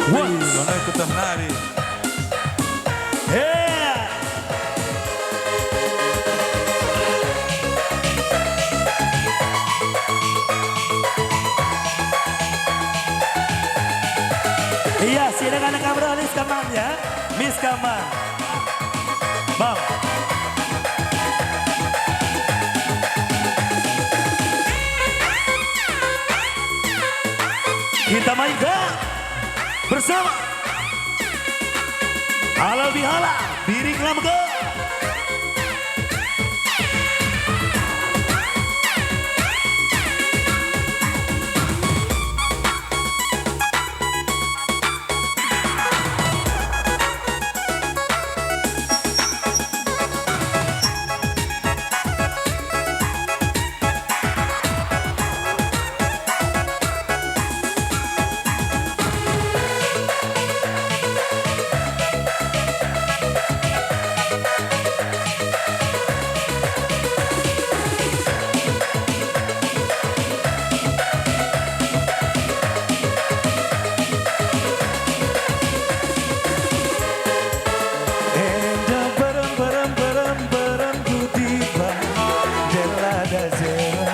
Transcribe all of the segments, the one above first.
Mana ikutan nari. Yeah. Iya, silakan kamera Miss Kaman ya. Miss Kaman. Bang. Kita mainkan bersama Halal Bihalal, Biring Lamga.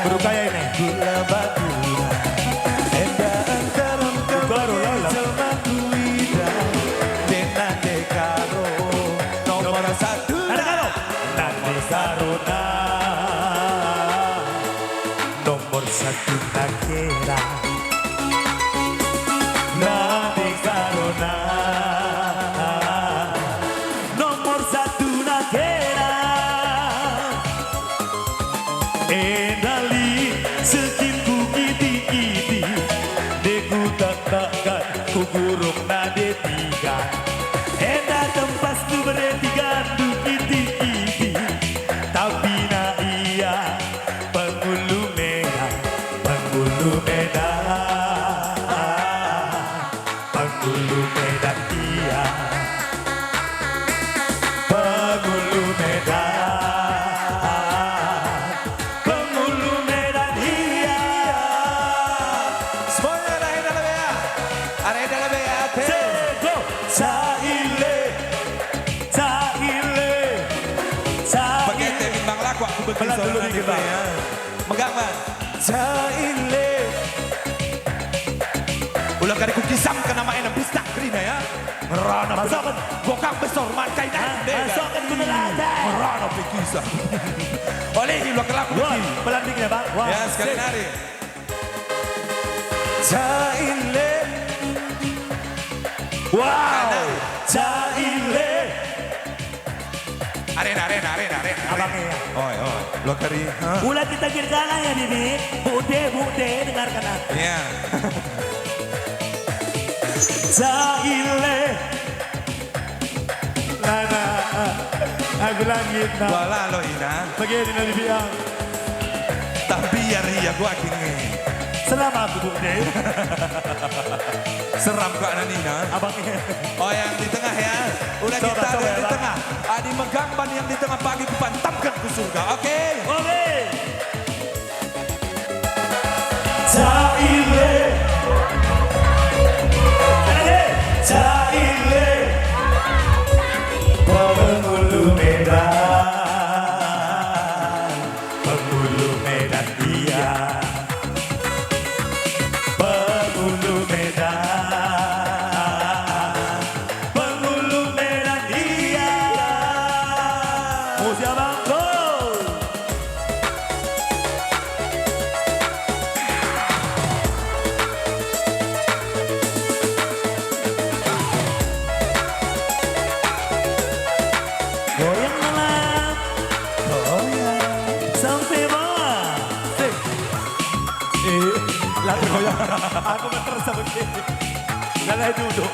Berukaya ini. Gula batura. Endah antaran kembali selma kuida. Dena dekaro. Nomor satu. Nanti karuna. Nomor satu nakera. Nanti karuna. Nomor satu nakera. Endali sekinku kiti-kiti deku tak-takkan ku gurung nade tiga. Enda tempas ku bertiga du kiti-kiti. Tapi na iya penghulu merah. Penghulu merah. Penghulu merah iya. Penghulu merah. Pelan dulu nih kita ya. Megang man. Caile. Ulah kali ku kisam kena main bistak krina ya. Merana Masakan bokang besar makai dan Masakan bener aja. merana pikisah. Oleh ulah kelak Wah, pelan dikit ya bang. Wah, ya sekali nari. Caile. Wow. Caile. Arena. Abangnya. Oi. Lo kari. Ulah kita kirkana ya Bibi. Bude dengarkan aku. Ya. Caile. Nana. Aku langit na. Wala lo ina. Begini na dibilang. Tapi ya ria gua kini. Selama aku Bude. Seram kok Nina. Abangnya. Oh yang di tengah ya. Udah kita Coba yang ya, di Bang. tengah. Adi megang ban yang di tengah pagi ku pantamkan ke surga. Oke. Oke. Caile. Caile. Penghulu Medan. Penghulu Medan dia. Penghulu Medan. Penghulu Medan dia. Mau siapa? Go! Goyang malam, goyang sampai bawah. Lagu goyang. Aku terasa begini. Lalai duduk.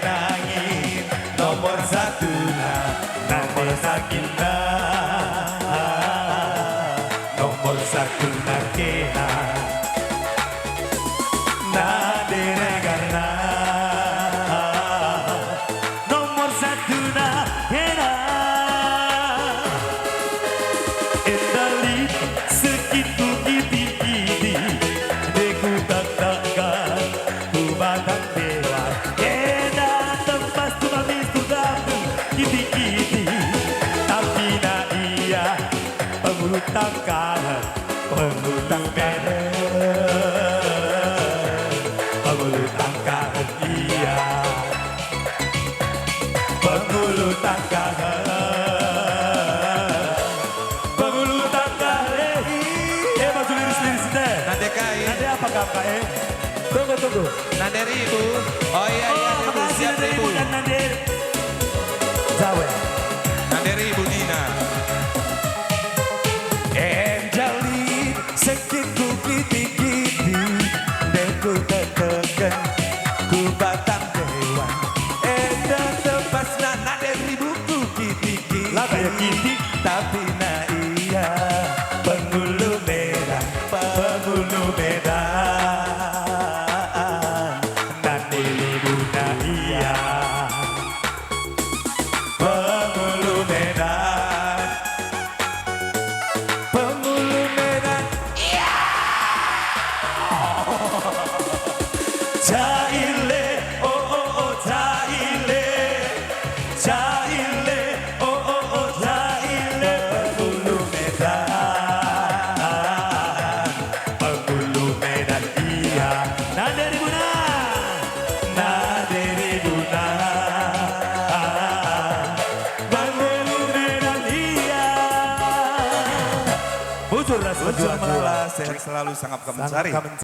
nangin nomor satu nomor sakina nomor satu nakena naderegana nomor satu na kena endali segitu gidi-gidi deku tak-takkan ku batang dewa kena tempat tu habis tu gabu gidi-gidi tapi na iya pembulu tangkal pembulu tangkal pembulu tangkal iya penghulu tangkal pembulu tangkal baju liris-liris deh Nade kai. nanti apa kakak tunggu Nade ribu. Oh iya iya oh ribu. makasih Siap nanti ribu. ibu dan nanti Zawe Nade ribu Nina. Enjali sekitu gidi-gidi deku tekan ku batang dewan edan tebas nade ribuku gidi-gidi lah kayak gini tapi na iya penghulu merah penghulu merah nade ribu na iya penghulu merah penghulu merah Jaile, oh oh oh Jaile, Jaile, oh oh oh Jaile, penghulu Medan iya, nanti ibu nade ribuna, penghulu Medan iya. bujur ras Unsur malah sehat selalu sangat kamu cari.